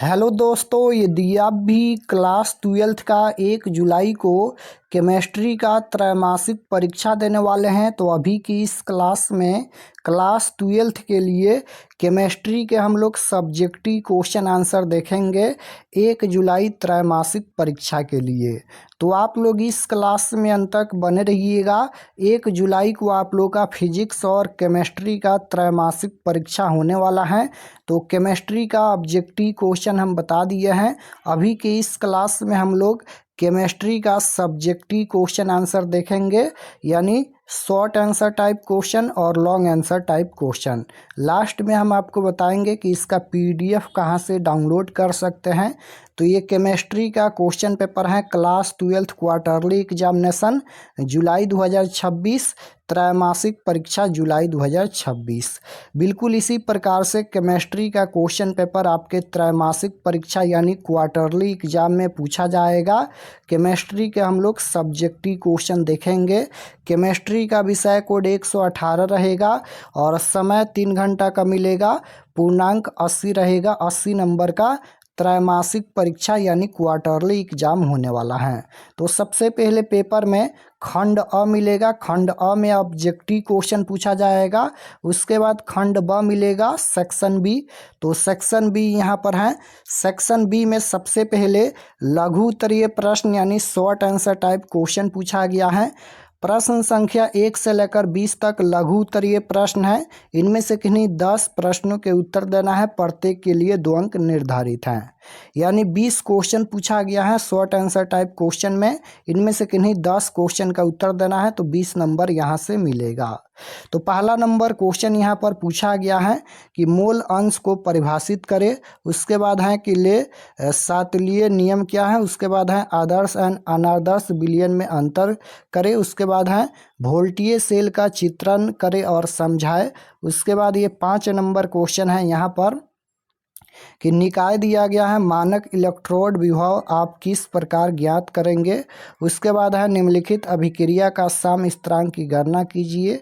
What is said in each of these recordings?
Hello दोस्तों, यदि आप भी क्लास 12th का 1 जुलाई को केमिस्ट्री का त्रैमासिक परीक्षा देने वाले हैं तो अभी की इस क्लास में क्लास 12th के लिए केमिस्ट्री के हम लोग सब्जेक्टिव क्वेश्चन आंसर देखेंगे 1 जुलाई त्रैमासिक परीक्षा के लिए। तो आप लोग इस क्लास में अंत तक बने रहिएगा। 1 जुलाई को आप लोग का फिजिक्स और केमिस्ट्री का त्रैमासिक परीक्षा होने वाला है। तो केमिस्ट्री का ऑब्जेक्टिव क्वेश्चन हम बता दिए हैं। अभी के इस क्लास में हम लोग केमिस्ट्री का सब्जेक्टिव क्वेश्चन आंसर देखेंगे, यानी शॉर्ट आंसर टाइप क्वेश्चन और long answer type question. Last में हम आपको बताएंगे कि इसका पीडीएफ कहाँ से डाउनलोड कर सकते हैं। तो ये केमिस्ट्री का क्वेश्चन पेपर है क्लास 12th क्वार्टरली एग्जामिनेशन जुलाई 2026, त्रैमासिक परीक्षा जुलाई 2026। बिल्कुल इसी प्रकार से केमिस्ट्री का क्वेश्चन पेपर आपके त्रैमासिक परीक्षा यानी क्वार्टरली एग्जाम में पूछा जाएगा। केमिस्ट्री के हम लोग सब्जेक्टिव क्वेश्चन देखेंगे। केमिस्ट्री का विषय कोड 118 रहेगा और समय 3 घंटा का मिलेगा। पूर्णांक 80 रहेगा। 80 नंबर का त्रैमासिक परीक्षा यानी क्वार्टरली एग्जाम होने वाला है। तो सबसे पहले पेपर में खंड अ मिलेगा। खंड अ में ऑब्जेक्टिव क्वेश्चन पूछा जाएगा। उसके बाद खंड ब मिलेगा, सेक्शन बी। तो सेक्शन बी यहाँ पर है। सेक्शन बी में सबसे पहले लघु उत्तरीय प्रश्न यानी शॉर्ट आंसर टाइप क्वेश्चन पूछा गया है। प्रश्न संख्या 1 से लेकर 20 तक लघु उत्तरीय प्रश्न है। इनमें से किन्हीं 10 प्रश्नों के उत्तर देना है। प्रत्येक के लिए 2 अंक निर्धारित हैं, यानी 20 क्वेश्चन पूछा गया है शॉर्ट आंसर टाइप क्वेश्चन में। इनमें से किन्हीं 10 क्वेश्चन का उत्तर देना है तो 20 नंबर यहाँ से मिलेगा। तो पहला नंबर क्वेश्चन यहाँ पर पूछा गया है कि मोल अंश को परिभाषित करे। उसके बाद है कि सातलीय नियम क्या है। उसके बाद है आदर्श एंड अनादर्श विलयन में अंतर करे। उसके बाद है वोल्टीय सेल का चित्रण करे और समझाए। उसके बाद ये 5 नंबर क्वेश्चन है यहाँ पर कि निकाय दिया गया है, मानक इलेक्ट्रोड विभव आप किस प्रकार ज्ञात करेंगे। उसके बाद है निम्नलिखित अभिक्रिया का सम स्थिरांक की गणना कीजिए।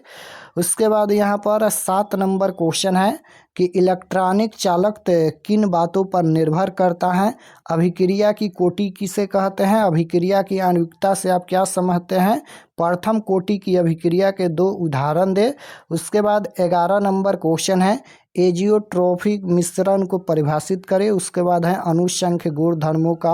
उसके बाद यहाँ पर 7 नंबर क्वेश्चन है कि इलेक्ट्रॉनिक चालक किन बातों पर निर्भर करता है। अभिक्रिया की कोटि किसे कहते हैं। अभिक्रिया की आणविकता से आप क्या समझते हैं। प्रथम कोटि की अभिक्रिया के 2 उदाहरण दे। उसके बाद 11 नंबर क्वेश्चन है एजियोट्रोफिक मिश्रण को परिभाषित करें। उसके बाद है अनुसंख्य गुणधर्मों का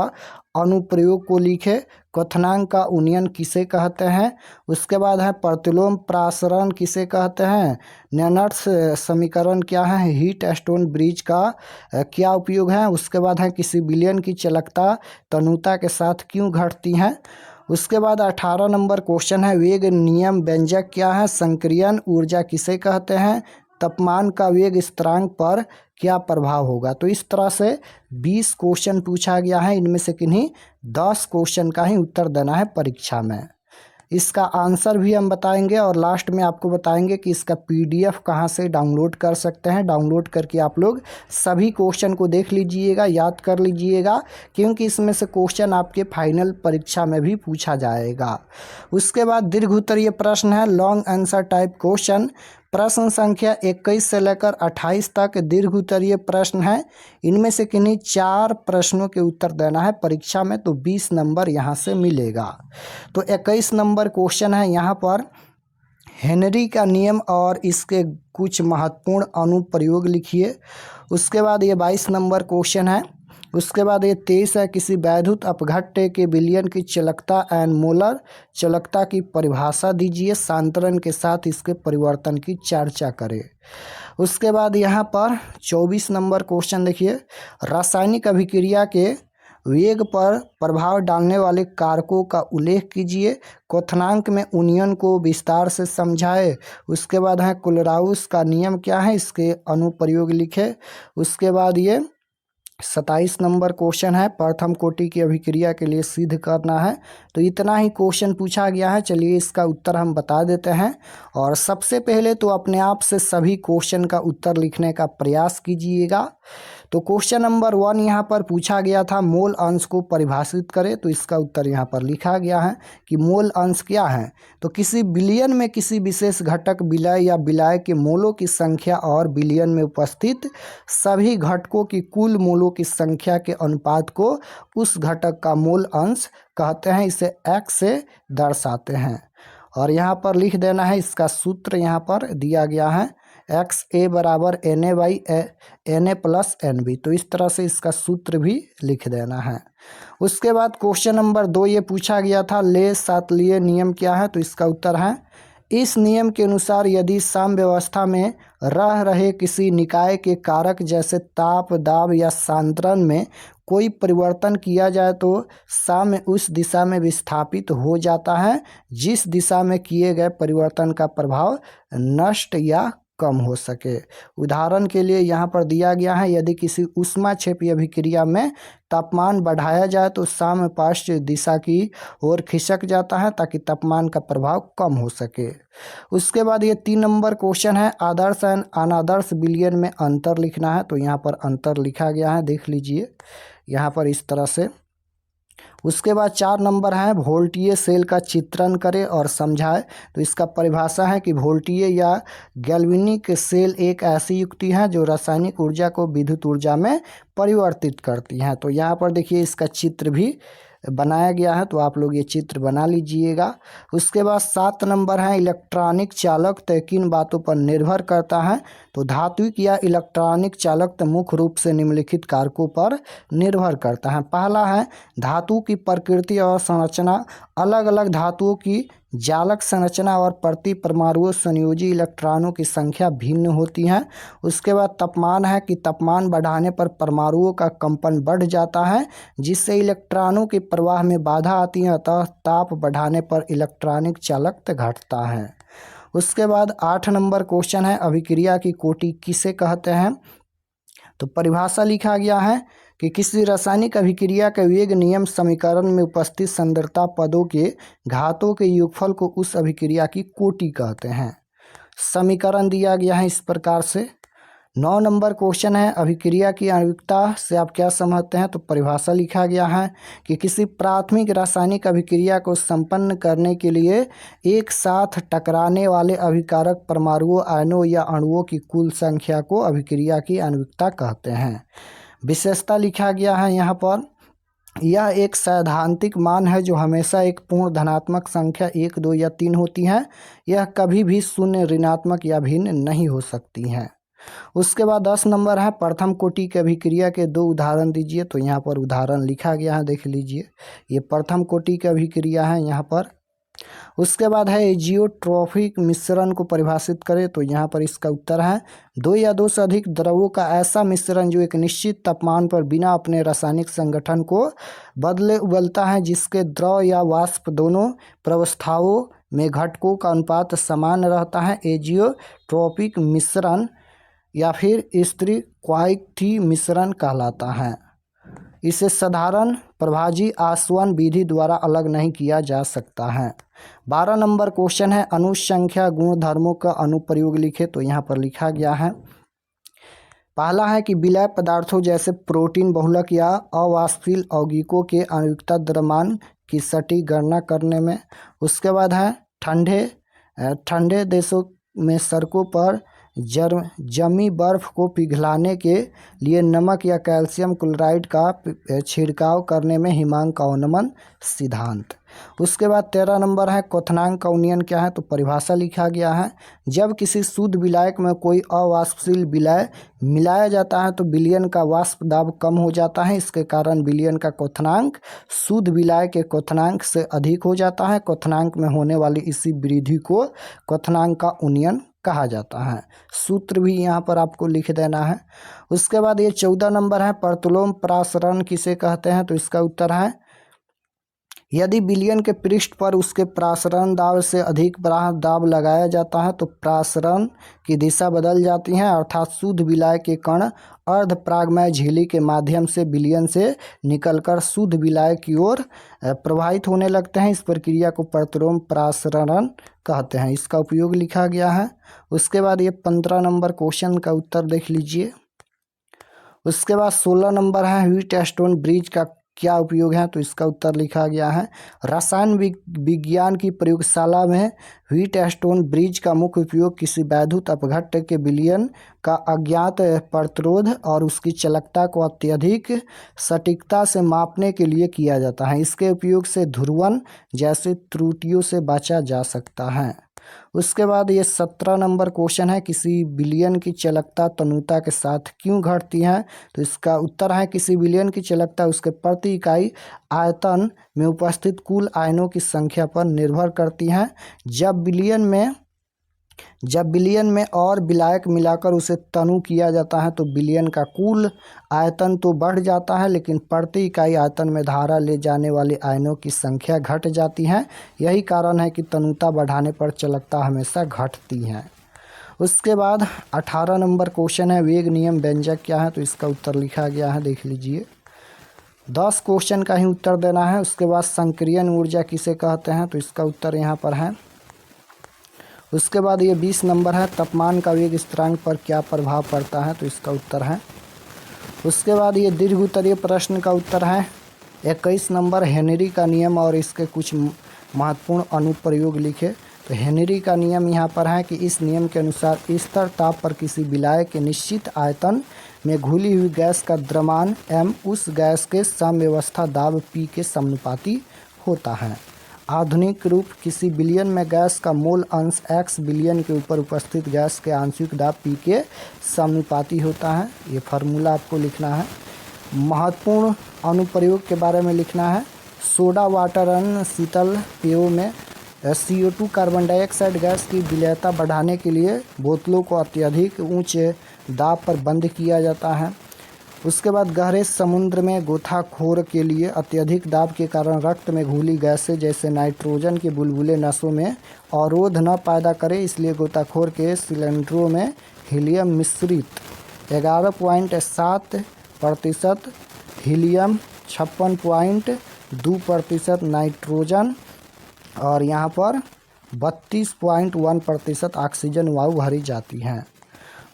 अनुप्रयोग को लिखे। क्वथनांक का उन्नयन किसे कहते हैं। उसके बाद है प्रतिलोम प्रासरण किसे कहते हैं। नेनर्स समीकरण क्या है। हीट स्टोन ब्रिज का क्या उपयोग है। उसके बाद है किसी विलयन की चालकता तनुता के साथ क्यों घटती है। उसके बाद 18 नंबर क्वेश्चन है वेग नियम व्यंजक क्या है। संक्रियन ऊर्जा किसे कहते हैं। तापमान का वेग स्थिरांक पर क्या प्रभाव होगा। तो इस तरह से 20 क्वेश्चन पूछा गया है। इनमें से किन्हीं 10 क्वेश्चन का ही उत्तर देना है परीक्षा में। इसका आंसर भी हम बताएंगे और लास्ट में आपको बताएंगे कि इसका पीडीएफ कहाँ से डाउनलोड कर सकते हैं। डाउनलोड करके आप लोग सभी क्वेश्चन को देख लीजिएगा, याद कर लीजिएगा, क्योंकि इसमें से क्वेश्चन आपके फाइनल परीक्षा में भी पूछा जाएगा। उसके बाद दीर्घ उत्तरीय प्रश्न है लॉन्ग आंसर टाइप क्वेश्चन। प्रश्न संख्या 21 से लेकर 28 तक दीर्घ उत्तरीय प्रश्न है। इनमें से किन्हीं 4 प्रश्नों के उत्तर देना है परीक्षा में तो 20 नंबर यहाँ से मिलेगा। तो 21 नंबर क्वेश्चन है यहाँ पर हेनरी का नियम और इसके कुछ महत्वपूर्ण अनुप्रयोग लिखिए। उसके बाद ये 22 नंबर क्वेश्चन है। उसके बाद ये 23 है किसी वैद्युत अपघट्य के विलयन की चालकता एंड मोलर चालकता की परिभाषा दीजिए। सांतरण के साथ इसके परिवर्तन की चर्चा करें। उसके बाद यहाँ पर 24 नंबर क्वेश्चन देखिए रासायनिक अभिक्रिया के वेग पर प्रभाव डालने वाले कारकों का उल्लेख कीजिए। क्वथनांक में उन्नयन को विस्तार से समझाए। उसके बाद है कोलराउस का नियम क्या है, इसके अनुप्रयोग लिखे। उसके बाद ये 27 नंबर क्वेश्चन है प्रथम कोटि की अभिक्रिया के लिए सिद्ध करना है। तो इतना ही क्वेश्चन पूछा गया है। चलिए इसका उत्तर हम बता देते हैं। और सबसे पहले तो अपने आप से सभी क्वेश्चन का उत्तर लिखने का प्रयास कीजिएगा। तो क्वेश्चन नंबर 1 यहाँ पर पूछा गया था मोल अंश को परिभाषित करें, तो इसका उत्तर यहाँ पर लिखा गया है कि मोल अंश क्या है। तो किसी बिलियन में किसी विशेष घटक विलय या विलाय के मोलों की संख्या और बिलियन में उपस्थित सभी घटकों की कुल मोलों की संख्या के अनुपात को उस घटक का मोल अंश कहते हैं। इसे x से दर्शाते हैं और यहाँ पर लिख देना है। इसका सूत्र यहाँ पर दिया गया है XA बराबर Na प्लस NB। तो इस तरह से इसका सूत्र भी लिख देना है। उसके बाद क्वेश्चन नंबर 2 ये पूछा गया था ले सातलीय नियम क्या है। तो इसका उत्तर है इस नियम के अनुसार यदि साम्य व्यवस्था में रह रहे किसी निकाय के कारक जैसे ताप, दाब या सांद्रण में कोई परिवर्तन किया जाए तो साम्य उस दिशा में विस्थापित हो जाता है जिस दिशा में किए गए परिवर्तन का प्रभाव नष्ट या कम हो सके। उदाहरण के लिए यहाँ पर दिया गया है यदि किसी ऊष्माक्षेपी अभिक्रिया में तापमान बढ़ाया जाए तो साम्य पार्श्व दिशा की ओर खिसक जाता है ताकि तापमान का प्रभाव कम हो सके। उसके बाद ये 3 नंबर क्वेश्चन है आदर्श एंड अनादर्श विलयन में अंतर लिखना है। तो यहाँ पर अंतर लिखा गया है, देख लीजिए यहाँ पर इस तरह से। उसके बाद 4 नंबर है वोल्टीय सेल का चित्रण करें और समझाएं। तो इसका परिभाषा है कि वोल्टीय या गैल्वेनिक सेल एक ऐसी युक्ति है जो रासायनिक ऊर्जा को विद्युत ऊर्जा में परिवर्तित करती है। तो यहाँ पर देखिए इसका चित्र भी बनाया गया है, तो आप लोग ये चित्र बना लीजिएगा। उसके बाद 7 नंबर है इलेक्ट्रॉनिक चालकत्व किन बातों पर निर्भर करता है। तो धात्विक या इलेक्ट्रॉनिक चालकत्व मुख्य रूप से निम्नलिखित कारकों पर निर्भर करता है। पहला है धातु की प्रकृति और संरचना। अलग अलग धातुओं की जालक संरचना और प्रति परमाणु संयोजी इलेक्ट्रॉनों की संख्या भिन्न होती है। उसके बाद तापमान है कि तापमान बढ़ाने पर परमाणुओं का कंपन बढ़ जाता है जिससे इलेक्ट्रॉनों के प्रवाह में बाधा आती है, अतः ताप बढ़ाने पर इलेक्ट्रॉनिक चालकत्व घटता है। उसके बाद 8 नंबर क्वेश्चन है अभिक्रिया की कोटि किसे कहते हैं। तो परिभाषा लिखा गया है कि किसी रासायनिक अभिक्रिया के वेग नियम समीकरण में उपस्थित सांद्रता पदों के घातों के योगफल को उस अभिक्रिया की कोटि कहते हैं। समीकरण दिया गया है इस प्रकार से। 9 नंबर क्वेश्चन है अभिक्रिया की आणविकता से आप क्या समझते हैं। तो परिभाषा लिखा गया है कि किसी प्राथमिक रासायनिक अभिक्रिया को संपन्न करने के लिए एक साथ टकराने वाले अभिकारक परमाणुओं, आयनों या अणुओं की कुल संख्या को अभिक्रिया की आणविकता कहते हैं। विशेषता लिखा गया है यहाँ पर यह एक सैद्धांतिक मान है जो हमेशा एक पूर्ण धनात्मक संख्या 1, 2 या 3 होती है। यह कभी भी शून्य, ऋणात्मक या भिन्न नहीं हो सकती हैं। उसके बाद 10 नंबर है प्रथम कोटि की अभिक्रिया के 2 उदाहरण दीजिए। तो यहाँ पर उदाहरण लिखा गया है, देख लीजिए ये प्रथम कोटि की अभिक्रिया है यहाँ पर। उसके बाद है एजियोट्रॉफिक मिश्रण को परिभाषित करें। तो यहाँ पर इसका उत्तर है 2 या 2 से अधिक द्रवों का ऐसा मिश्रण जो एक निश्चित तापमान पर बिना अपने रासायनिक संगठन को बदले उबलता है, जिसके द्रव या वाष्प दोनों प्रावस्थाओं में घटकों का अनुपात समान रहता है। एजियोट्रॉपिक मिश्रण या फिर स्त्रीक्वाइथी मिश्रण कहलाता है। इसे साधारण प्रभाजी आसवन विधि द्वारा अलग नहीं किया जा सकता है। 12 नंबर क्वेश्चन है अनुसंख्या गुणधर्मों का अनुप्रयोग लिखे। तो यहाँ पर लिखा गया है पहला है कि विलय पदार्थों जैसे प्रोटीन बहुलक या अवाष्पशील यौगिकों के आणविकता द्रव्यमान की सटीक गणना करने में। उसके बाद है ठंडे देशों में सड़कों पर जमी बर्फ को पिघलाने के लिए नमक या कैल्शियम क्लोराइड का छिड़काव करने में हिमांक का अवनमन सिद्धांत। उसके बाद 13 नंबर है क्वथनांक का उन्नयन क्या है। तो परिभाषा लिखा गया है जब किसी शुद्ध विलायक में कोई अवाष्पशील विलय मिलाया जाता है तो विलयन का वाष्प दाब कम हो जाता है। इसके कारण विलयन का क्वथनांक शुद्ध विलाय के क्वथनांक से अधिक हो जाता है। क्वथनांक में होने वाली इसी वृद्धि को क्वथनांक का उन्नयन कहा जाता है। सूत्र भी यहाँ पर आपको लिख देना है। उसके बाद ये 14 नंबर है प्रतिलोम प्रासरण किसे कहते हैं। तो इसका उत्तर है यदि विलयन के पृष्ठ पर उसके प्रासरण दाब से अधिक बराह दाब लगाया जाता है तो प्रासरण की दिशा बदल जाती है, अर्थात शुद्ध विलाय के कण अर्धपरागमय झिल्ली के माध्यम से विलयन से निकलकर शुद्ध विलाय की ओर प्रवाहित होने लगते हैं। इस प्रक्रिया को प्रतिलोम प्रासरण कहते हैं। इसका उपयोग लिखा गया है। उसके बाद ये 15 नंबर क्वेश्चन का उत्तर देख लीजिए। उसके बाद 16 नंबर है व्हीट स्टोन ब्रिज का क्या उपयोग है, तो इसका उत्तर लिखा गया है रसायन विज्ञान की प्रयोगशाला में व्हीट स्टोन ब्रिज का मुख्य उपयोग किसी वैद्युत अपघट्ट के विलयन का अज्ञात प्रतिरोध और उसकी चालकता को अत्यधिक सटीकता से मापने के लिए किया जाता है। इसके उपयोग से ध्रुवन जैसी त्रुटियों से बचा जा सकता है। उसके बाद ये 17 नंबर क्वेश्चन है किसी विलयन की चालकता तनुता के साथ क्यों घटती है, तो इसका उत्तर है किसी विलयन की चालकता उसके प्रति इकाई आयतन में उपस्थित कुल आयनों की संख्या पर निर्भर करती है। जब विलयन में और विलायक मिलाकर उसे तनु किया जाता है तो विलयन का कुल आयतन तो बढ़ जाता है, लेकिन प्रति इकाई आयतन में धारा ले जाने वाले आयनों की संख्या घट जाती है। यही कारण है कि तनुता बढ़ाने पर चालकता हमेशा घटती है। उसके बाद 18 नंबर क्वेश्चन है वेग नियम व्यंजक क्या है, तो इसका उत्तर लिखा गया है, देख लीजिए। 10 क्वेश्चन का ही उत्तर देना है। उसके बाद संक्रियन ऊर्जा किसे कहते हैं, तो इसका उत्तर यहाँ पर है। उसके बाद ये 20 नंबर है तापमान का वेग स्थिरांक पर क्या प्रभाव पड़ता है, तो इसका उत्तर है। उसके बाद ये दीर्घ उत्तरीय प्रश्न का उत्तर है 21 नंबर हेनरी का नियम और इसके कुछ महत्वपूर्ण अनुप्रयोग लिखे। तो हेनरी का नियम यहाँ पर है कि इस नियम के अनुसार स्थिर ताप पर किसी विलायक के निश्चित आयतन में घुली हुई गैस का द्रव्यमान m उस गैस के समव्यवस्था दाब P के समानुपाती होता है। आधुनिक रूप किसी विलयन में गैस का मोल अंश x विलयन के ऊपर उपस्थित गैस के आंशिक दाब P के समानुपाती होता है। ये फार्मूला आपको लिखना है। महत्वपूर्ण अनुप्रयोग के बारे में लिखना है। सोडा वाटर अन्य शीतल पेयों में CO2 कार्बन डाइऑक्साइड गैस की विलेयता बढ़ाने के लिए बोतलों को अत्यधिक ऊंचे दाब पर बंद किया जाता है। उसके बाद गहरे समुद्र में गोताखोर के लिए अत्यधिक दाब के कारण रक्त में घुली गैसें जैसे नाइट्रोजन के बुलबुले नसों में अवरोध न पैदा करें, इसलिए गोताखोर के सिलेंडरों में हीलियम मिश्रित 11.7% हीलियम, 56.2% नाइट्रोजन और यहाँ पर 32.1% ऑक्सीजन वायु भरी जाती हैं।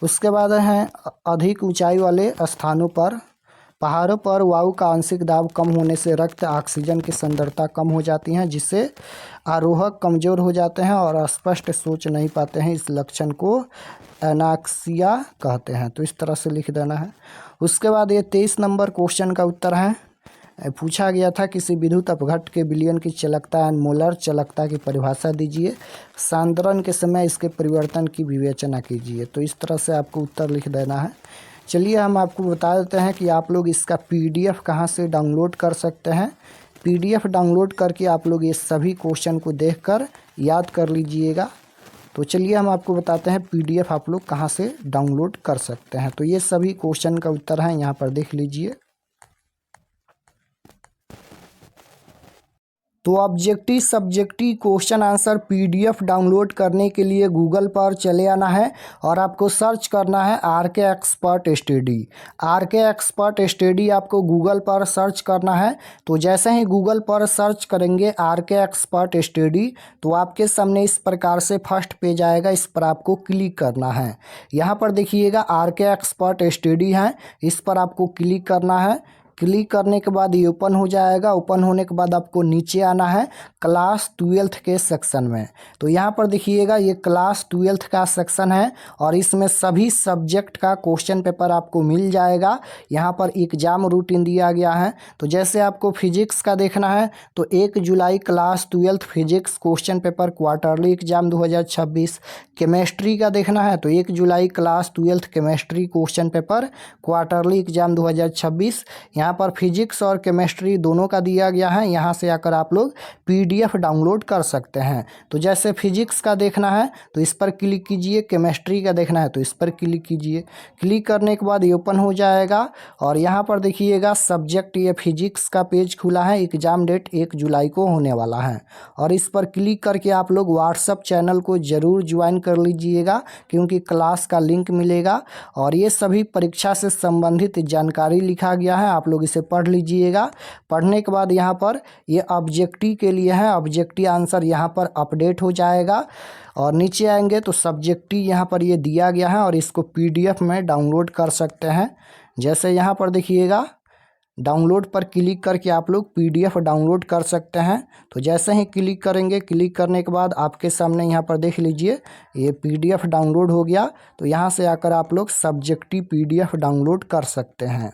उसके बाद है अधिक ऊंचाई वाले स्थानों पर पहाड़ों पर वायु का आंशिक दाब कम होने से रक्त ऑक्सीजन की सांद्रता कम हो जाती है, जिससे आरोहक कमज़ोर हो जाते हैं और स्पष्ट सोच नहीं पाते हैं। इस लक्षण को एनाक्सिया कहते हैं। तो इस तरह से लिख देना है। उसके बाद ये 23 नंबर क्वेश्चन का उत्तर है। पूछा गया था किसी विद्युत अपघट्ट के विलयन की चालकता एंड मोलर चालकता की परिभाषा दीजिए, सांद्रण के समय इसके परिवर्तन की विवेचना कीजिए। तो इस तरह से आपको उत्तर लिख देना है। चलिए हम आपको बता देते हैं कि आप लोग इसका PDF कहाँ से डाउनलोड कर सकते हैं। PDF डाउनलोड करके आप लोग ये सभी क्वेश्चन को देखकर याद कर लीजिएगा। तो चलिए हम आपको बताते हैं PDF आप लोग कहाँ से डाउनलोड कर सकते हैं। तो ये सभी क्वेश्चन का उत्तर है, यहाँ पर देख लीजिए। तो objective subjective question answer PDF download करने के लिए गूगल पर चले आना है और आपको सर्च करना है RK expert study. RK expert study आपको गूगल पर सर्च करना है। तो जैसे ही गूगल पर सर्च करेंगे RK एक्सपर्ट स्टडी, तो आपके सामने इस प्रकार से फर्स्ट पेज आएगा। इस पर आपको क्लिक करना है। यहाँ पर देखिएगा RK एक्सपर्ट स्टडी है, इस पर आपको क्लिक करना है। क्लिक करने के बाद ये ओपन हो जाएगा। ओपन होने के बाद आपको नीचे आना है क्लास 12th के सेक्शन में। तो यहाँ पर देखिएगा ये क्लास 12th का सेक्शन है और इसमें सभी सब्जेक्ट का क्वेश्चन पेपर आपको मिल जाएगा। यहाँ पर एग्जाम रूटीन दिया गया है। तो जैसे आपको फिजिक्स का देखना है तो 1 जुलाई class 12th physics question paper quarterly exam 2026। Chemistry का देखना है तो 1 जुलाई class 12th chemistry question paper quarterly exam 2026। यहाँ पर फिजिक्स और केमिस्ट्री दोनों का दिया गया है। यहाँ से आकर आप लोग PDF डाउनलोड कर सकते हैं। तो जैसे फिजिक्स का देखना है तो इस पर क्लिक कीजिए, केमिस्ट्री का देखना है तो इस पर क्लिक कीजिए। क्लिक करने के बाद ये ओपन हो जाएगा और यहाँ पर देखिएगा सब्जेक्ट ये फिजिक्स का पेज खुला है। एग्जाम डेट 1 जुलाई को होने वाला है और इस पर क्लिक करके आप लोग व्हाट्सएप चैनल को ज़रूर ज्वाइन कर लीजिएगा, क्योंकि क्लास का लिंक मिलेगा और ये सभी परीक्षा से संबंधित जानकारी लिखा गया है। आप लोग इसे पढ़ लीजिएगा। पढ़ने के बाद यहाँ पर ये ऑब्जेक्टिव के लिए है, ऑब्जेक्टिव आंसर यहाँ पर अपडेट हो जाएगा और नीचे आएंगे तो सब्जेक्टिव यहाँ पर ये दिया गया है और इसको PDF में डाउनलोड कर सकते हैं। जैसे यहाँ पर देखिएगा डाउनलोड पर क्लिक करके आप लोग PDF डाउनलोड कर सकते हैं। तो जैसे ही क्लिक करेंगे, क्लिक करने के बाद आपके सामने यहाँ पर देख लीजिए ये PDF डाउनलोड हो गया। तो यहाँ से आकर आप लोग सब्जेक्टिव PDF डाउनलोड कर सकते हैं।